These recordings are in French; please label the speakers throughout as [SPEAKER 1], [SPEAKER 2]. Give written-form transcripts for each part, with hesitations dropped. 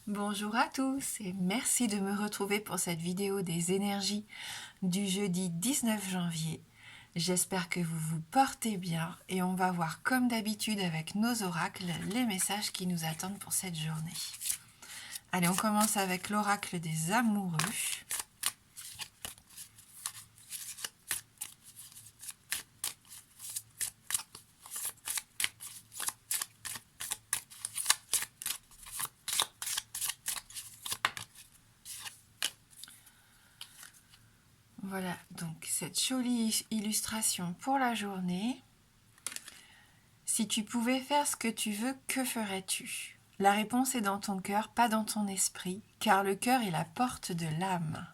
[SPEAKER 1] Bonjour à tous et merci de me retrouver pour cette vidéo des énergies du jeudi 19 janvier. J'espère que vous vous portez bien et on va voir comme d'habitude avec nos oracles les messages qui nous attendent pour cette journée. Allez, on commence avec l'oracle des amoureux. Voilà, donc cette jolie illustration pour la journée. Si tu pouvais faire ce que tu veux, que ferais-tu? La réponse est dans ton cœur, pas dans ton esprit, car le cœur est la porte de l'âme.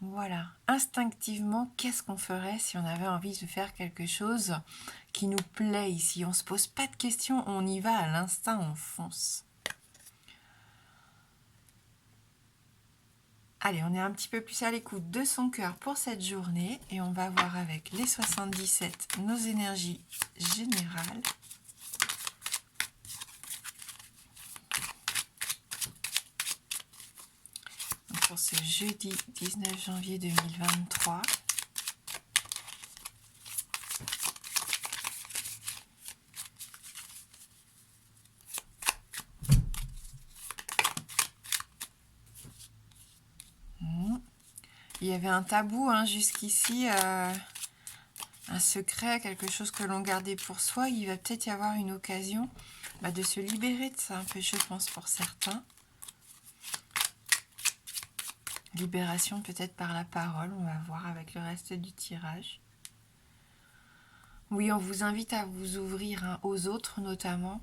[SPEAKER 1] Voilà, instinctivement, qu'est-ce qu'on ferait si on avait envie de faire quelque chose qui nous plaît ici? On ne se pose pas de questions, on y va à l'instinct, on fonce. Allez, on est un petit peu plus à l'écoute de son cœur pour cette journée et on va voir avec les 77 nos énergies générales. Pour ce jeudi 19 janvier 2023. Il y avait un tabou jusqu'ici, un secret, quelque chose que l'on gardait pour soi. Il va peut-être y avoir une occasion de se libérer de ça un peu, je pense, pour certains. Libération peut-être par la parole, on va voir avec le reste du tirage. Oui, on vous invite à vous ouvrir aux autres notamment,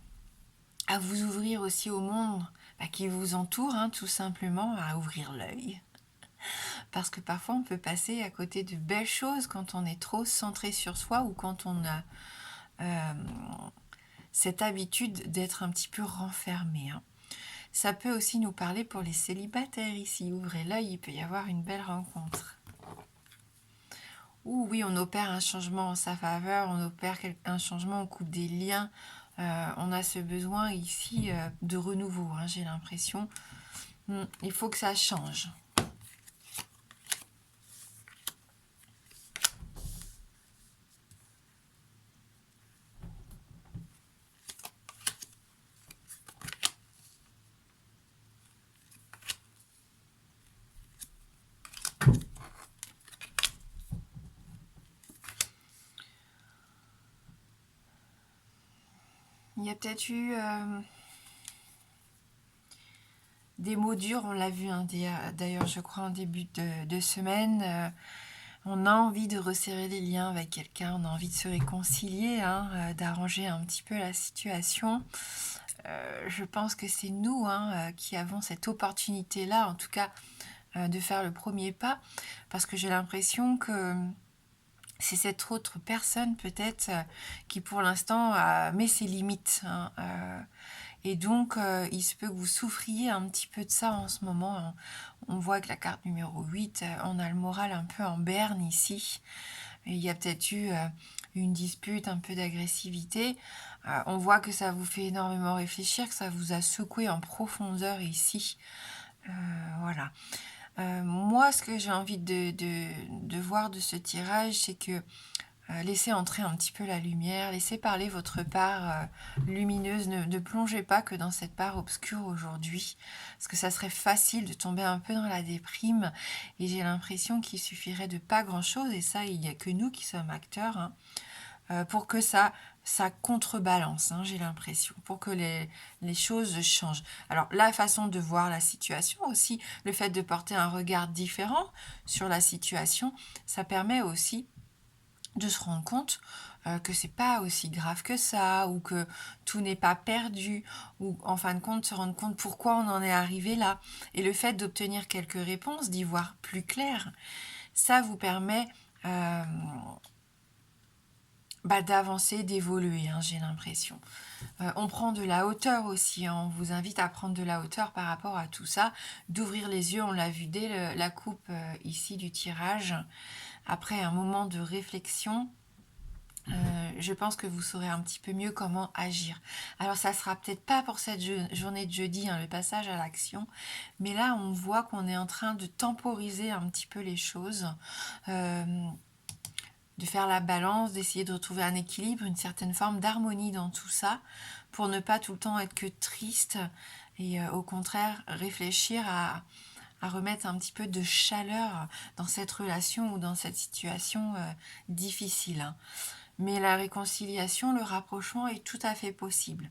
[SPEAKER 1] à vous ouvrir aussi au monde qui vous entoure, tout simplement, à ouvrir l'œil. Parce que parfois on peut passer à côté de belles choses quand on est trop centré sur soi ou quand on a cette habitude d'être un petit peu renfermé. Ça peut aussi nous parler pour les célibataires ici. Ouvrez l'œil, il peut y avoir une belle rencontre. Ou oui, on opère un changement en sa faveur, on opère un changement, on coupe des liens. On a ce besoin ici de renouveau, j'ai l'impression. Il faut que ça change. Il y a peut-être eu des mots durs, on l'a vu d'ailleurs je crois en début de semaine. On a envie de resserrer les liens avec quelqu'un, on a envie de se réconcilier, d'arranger un petit peu la situation. Je pense que c'est nous qui avons cette opportunité-là, en tout cas, de faire le premier pas, parce que j'ai l'impression que c'est cette autre personne peut-être qui pour l'instant met ses limites. Et donc, il se peut que vous souffriez un petit peu de ça en ce moment. On voit que la carte numéro 8, on a le moral un peu en berne ici. Et il y a peut-être eu une dispute, un peu d'agressivité. On voit que ça vous fait énormément réfléchir, que ça vous a secoué en profondeur ici. Voilà. Moi, ce que j'ai envie de voir de ce tirage, c'est que laissez entrer un petit peu la lumière, laissez parler votre part lumineuse, ne plongez pas que dans cette part obscure aujourd'hui, parce que ça serait facile de tomber un peu dans la déprime, et j'ai l'impression qu'il suffirait de pas grand-chose, et ça, il n'y a que nous qui sommes acteurs, pour que ça contrebalance, j'ai l'impression, pour que les choses changent. Alors, la façon de voir la situation aussi, le fait de porter un regard différent sur la situation, ça permet aussi de se rendre compte que c'est pas aussi grave que ça, ou que tout n'est pas perdu, ou en fin de compte se rendre compte pourquoi on en est arrivé là. Et le fait d'obtenir quelques réponses, d'y voir plus clair, ça vous permet d'avancer, d'évoluer, j'ai l'impression. On prend de la hauteur aussi, on vous invite à prendre de la hauteur par rapport à tout ça, d'ouvrir les yeux, on l'a vu dès la coupe ici du tirage. Après un moment de réflexion, Je pense que vous saurez un petit peu mieux comment agir. Alors ça sera peut-être pas pour cette journée de jeudi, hein, le passage à l'action, mais là on voit qu'on est en train de temporiser un petit peu les choses, de faire la balance, d'essayer de retrouver un équilibre, une certaine forme d'harmonie dans tout ça, pour ne pas tout le temps être que triste et au contraire réfléchir à remettre un petit peu de chaleur dans cette relation ou dans cette situation difficile, hein. Mais la réconciliation, le rapprochement est tout à fait possible.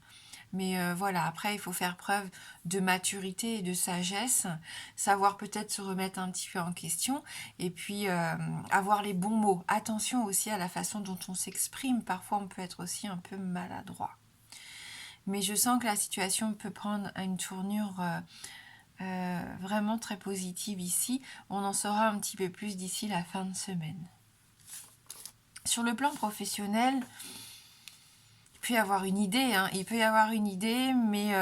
[SPEAKER 1] Mais voilà, après, il faut faire preuve de maturité et de sagesse, savoir peut-être se remettre un petit peu en question, et puis avoir les bons mots. Attention aussi à la façon dont on s'exprime. Parfois, on peut être aussi un peu maladroit. Mais je sens que la situation peut prendre une tournure vraiment très positive ici. On en saura un petit peu plus d'ici la fin de semaine. Sur le plan professionnel, il peut y avoir une idée, hein. Il peut y avoir une idée, mais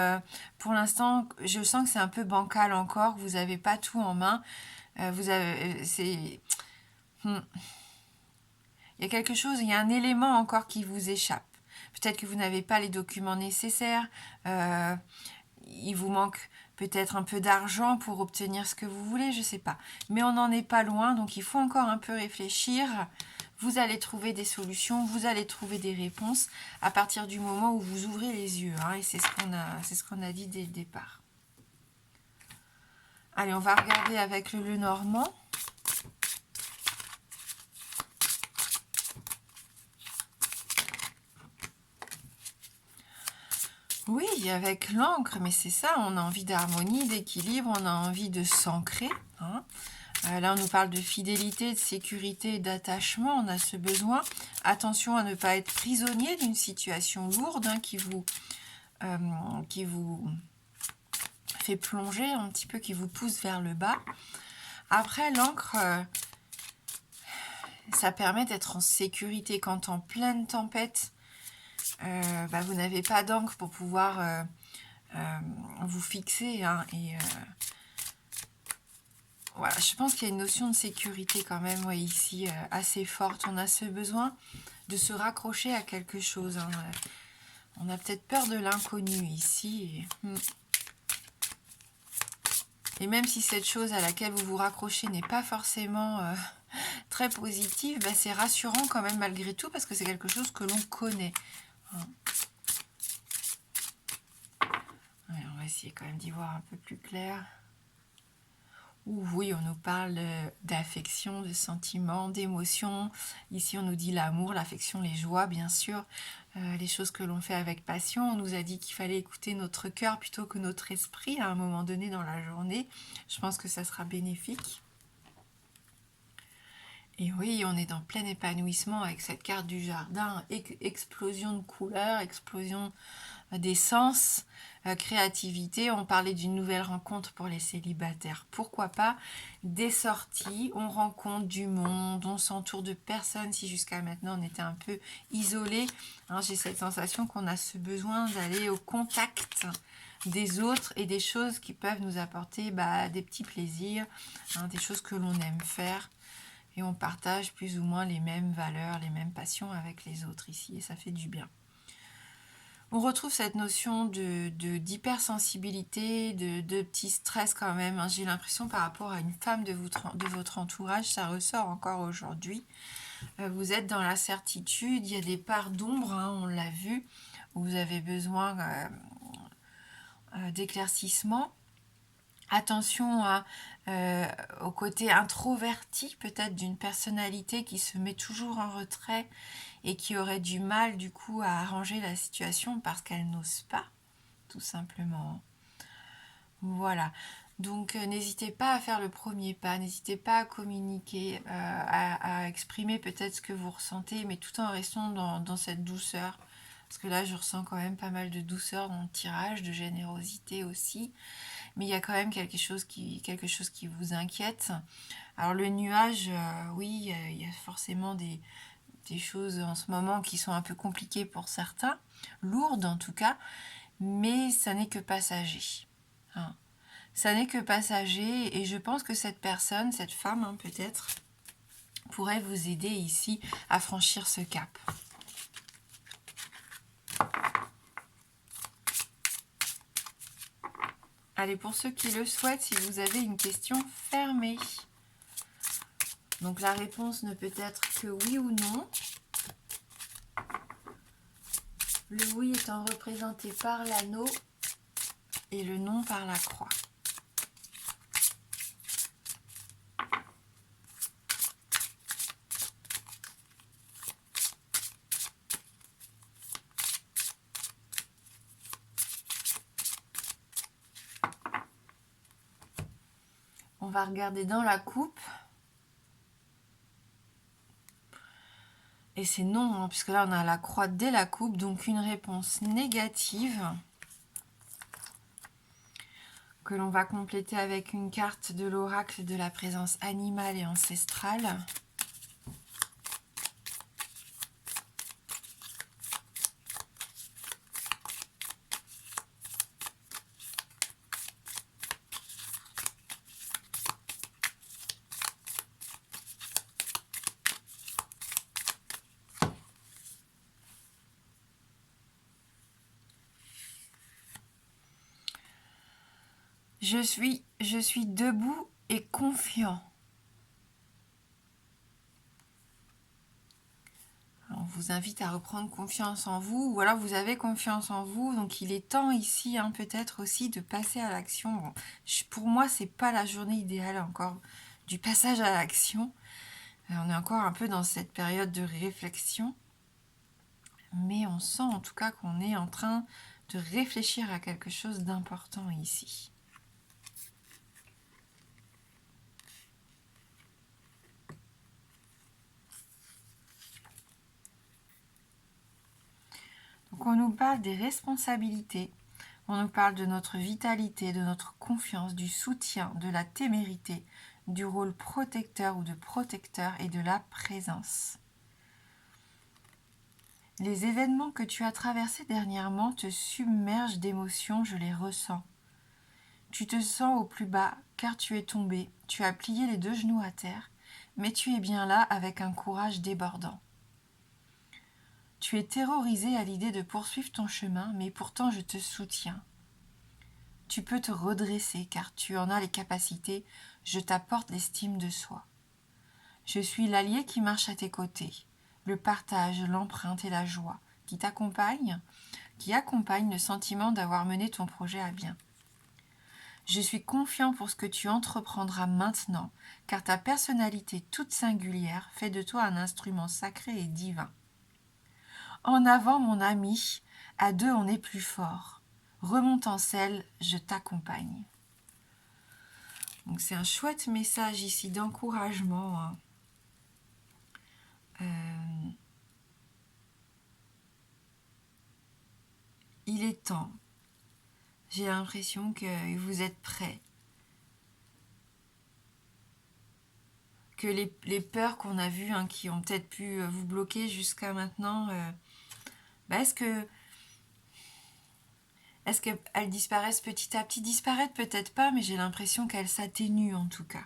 [SPEAKER 1] pour l'instant, je sens que c'est un peu bancal encore, que vous n'avez pas tout en main. Hmm. Il y a quelque chose, il y a un élément encore qui vous échappe. Peut-être que vous n'avez pas les documents nécessaires, il vous manque peut-être un peu d'argent pour obtenir ce que vous voulez, je ne sais pas. Mais on n'en est pas loin, donc il faut encore un peu réfléchir. Vous allez trouver des solutions, vous allez trouver des réponses à partir du moment où vous ouvrez les yeux, hein, et c'est ce qu'on a dit dès le départ. Allez, on va regarder avec le Lenormand. Oui, avec l'encre, mais c'est ça, on a envie d'harmonie, d'équilibre, on a envie de s'ancrer, hein. Là, on nous parle de fidélité, de sécurité, d'attachement. On a ce besoin. Attention à ne pas être prisonnier d'une situation lourde, hein, qui vous fait plonger un petit peu, qui vous pousse vers le bas. Après, l'encre, ça permet d'être en sécurité. Quand en pleine tempête, vous n'avez pas d'encre pour pouvoir vous fixer, hein, et voilà, je pense qu'il y a une notion de sécurité quand même, ouais, ici, assez forte. On a ce besoin de se raccrocher à quelque chose, hein. On a peut-être peur de l'inconnu ici. Et même si cette chose à laquelle vous vous raccrochez n'est pas forcément très positive, c'est rassurant quand même malgré tout, parce que c'est quelque chose que l'on connaît, hein. Ouais, on va essayer quand même d'y voir un peu plus clair. Oui, on nous parle d'affection, de sentiments, d'émotions. Ici, on nous dit l'amour, l'affection, les joies, bien sûr, les choses que l'on fait avec passion. On nous a dit qu'il fallait écouter notre cœur plutôt que notre esprit à un moment donné dans la journée. Je pense que ça sera bénéfique. Et oui, on est dans plein épanouissement avec cette carte du jardin. Explosion de couleurs, explosion d'essence, créativité. On parlait d'une nouvelle rencontre pour les célibataires. Pourquoi pas des sorties, on rencontre du monde, on s'entoure de personnes. Si jusqu'à maintenant on était un peu isolé, hein, j'ai cette sensation qu'on a ce besoin d'aller au contact des autres et des choses qui peuvent nous apporter des petits plaisirs, hein, des choses que l'on aime faire. Et on partage plus ou moins les mêmes valeurs, les mêmes passions avec les autres ici, et ça fait du bien. On retrouve cette notion d'hypersensibilité, de petit stress quand même, hein. J'ai l'impression par rapport à une femme de votre entourage, ça ressort encore aujourd'hui. Vous êtes dans l'incertitude, il y a des parts d'ombre, hein, on l'a vu, où vous avez besoin d'éclaircissement. Attention au côté introverti peut-être d'une personnalité qui se met toujours en retrait et qui aurait du mal du coup à arranger la situation parce qu'elle n'ose pas, tout simplement. Voilà. Donc n'hésitez pas à faire le premier pas, n'hésitez pas à communiquer, à exprimer peut-être ce que vous ressentez, mais tout en restant dans cette douceur. Parce que là, je ressens quand même pas mal de douceur dans le tirage, de générosité aussi. Mais il y a quand même quelque chose qui vous inquiète. Alors le nuage, oui, il y a forcément des choses en ce moment qui sont un peu compliquées pour certains, lourdes en tout cas, mais ça n'est que passager, hein. Ça n'est que passager, et je pense que cette personne, cette femme, hein, peut-être, pourrait vous aider ici à franchir ce cap. Allez, pour ceux qui le souhaitent, si vous avez une question fermée. Donc la réponse ne peut être que oui ou non. Le oui étant représenté par l'anneau et le non par la croix. On va regarder dans la coupe. Et c'est non, hein, puisque là on a la croix dès la coupe, donc une réponse négative que l'on va compléter avec une carte de l'oracle de la présence animale et ancestrale. Je suis debout et confiant. On vous invite à reprendre confiance en vous, ou alors vous avez confiance en vous, donc il est temps ici, hein, peut-être aussi, de passer à l'action. Bon, pour moi, c'est pas la journée idéale encore du passage à l'action. On est encore un peu dans cette période de réflexion, mais on sent en tout cas qu'on est en train de réfléchir à quelque chose d'important ici. Donc on nous parle des responsabilités, on nous parle de notre vitalité, de notre confiance, du soutien, de la témérité, du rôle protecteur ou de protecteur et de la présence. Les événements que tu as traversés dernièrement te submergent d'émotions, je les ressens. Tu te sens au plus bas car tu es tombé, tu as plié les 2 genoux à terre, mais tu es bien là avec un courage débordant. Tu es terrorisé à l'idée de poursuivre ton chemin, mais pourtant je te soutiens. Tu peux te redresser car tu en as les capacités, je t'apporte l'estime de soi. Je suis l'allié qui marche à tes côtés, le partage, l'empreinte et la joie qui t'accompagnent, qui accompagnent le sentiment d'avoir mené ton projet à bien. Je suis confiant pour ce que tu entreprendras maintenant, car ta personnalité toute singulière fait de toi un instrument sacré et divin. En avant, mon ami, à 2 on est plus fort. Remonte en selle, je t'accompagne. Donc c'est un chouette message ici d'encouragement. Hein. Il est temps. J'ai l'impression que vous êtes prêts. Que les peurs qu'on a vues, hein, qui ont peut-être pu vous bloquer jusqu'à maintenant, est-ce qu'elles disparaissent petit à petit? Disparaître peut-être pas, mais j'ai l'impression qu'elles s'atténuent en tout cas.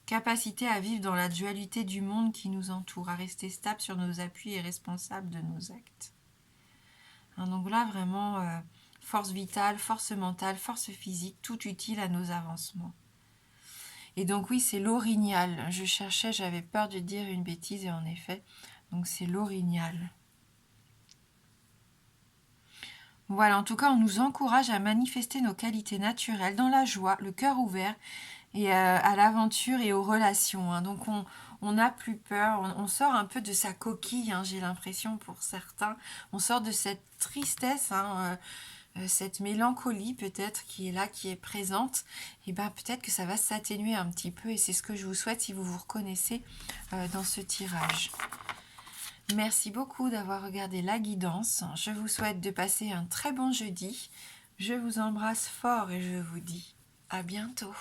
[SPEAKER 1] Capacité à vivre dans la dualité du monde qui nous entoure, à rester stable sur nos appuis et responsable de nos actes. Hein, donc là, vraiment, force vitale, force mentale, force physique, tout utile à nos avancements. Et donc oui, c'est l'orignal. Je cherchais, j'avais peur de dire une bêtise, et en effet, donc c'est l'orignal. Voilà, en tout cas, on nous encourage à manifester nos qualités naturelles dans la joie, le cœur ouvert, et à l'aventure et aux relations. Hein. Donc on n'a plus peur, on sort un peu de sa coquille, hein, j'ai l'impression pour certains. On sort de cette tristesse, hein, cette mélancolie peut-être qui est là, qui est présente. Et bien peut-être que ça va s'atténuer un petit peu et c'est ce que je vous souhaite si vous vous reconnaissez dans ce tirage. Merci beaucoup d'avoir regardé la guidance. Je vous souhaite de passer un très bon jeudi. Je vous embrasse fort et je vous dis à bientôt.